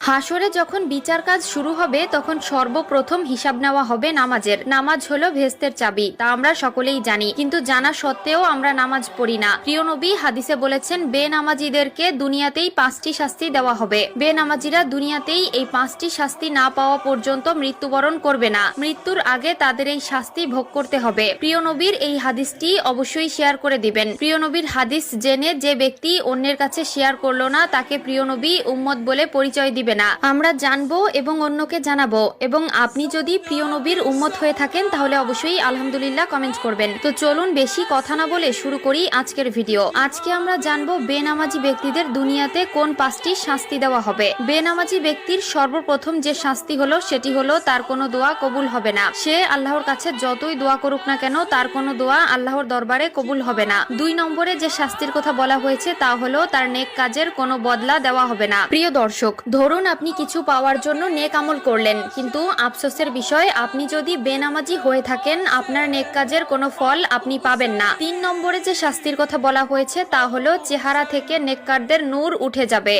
হাসরে যখন বিচার কাজ শুরু হবে তখন সর্বপ্রথম হিসাব নেওয়া হবে নামাজের। নামাজ হলো ভেস্তের চাবি, তা আমরা সকলেই জানি, কিন্তু জানা সত্ত্বেও আমরা নামাজ পড়ি না। প্রিয় নবী হাদিসে বলেছেন, বেনামাজিদেরকে দুনিয়াতেই 5টি শাস্তি দেওয়া হবে। বেনামাজিরা দুনিয়াতেই এই 5টি শাস্তি না পাওয়া পর্যন্ত মৃত্যুবরণ করবে না। মৃত্যুর আগে তাদের এই শাস্তি ভোগ করতে হবে। প্রিয় নবীর এই হাদিসটি অবশ্যই শেয়ার করে দিবেন। প্রিয় নবীর হাদিস জেনে যে ব্যক্তি অন্যের কাছে শেয়ার করলো না, তাকে প্রিয় নবী উম্মত বলে পরিচয় দিবে না। আমরা জানবো এবং অন্যকে জানাবো। এবং আপনি যদি প্রিয় নবীর উম্মত হয়ে থাকেন তাহলে অবশ্যই আলহামদুলিল্লাহ কমেন্ট করবেন। তো চলুন বেশি কথা না বলে শুরু করি আজকের ভিডিও। আজকে আমরা জানবো বেনামাজি ব্যক্তিদের দুনিয়াতে কোন 5টি শাস্তি দেওয়া হবে। বেনামাজি ব্যক্তির সর্বপ্রথম যে শাস্তি হলো সেটি হলো তার কোনো দোয়া কবুল হবে না। সে আল্লাহর কাছে যতই দোয়া করুক না কেন তার কোনো দোয়া আল্লাহর দরবারে কবুল হবে না। 2 নম্বরে যে শাস্তির কথা বলা হয়েছে তা হলো তার নেক কাজের কোনো বদলা দেওয়া হবে না। প্রিয় দর্শক, ধরুন আপনি কিছু পাওয়ার জন্য নেক আমল করলেন, কিন্তু আফসোসের বিষয় আপনি যদি বেনামাজি হয়ে থাকেন আপনার নেক কাজের কোনো ফল আপনি পাবেন না। 3 নম্বরে যে শাস্তির কথা বলা হয়েছে তা হলো চেহারা থেকে নেককারদের নূর উঠে যাবে।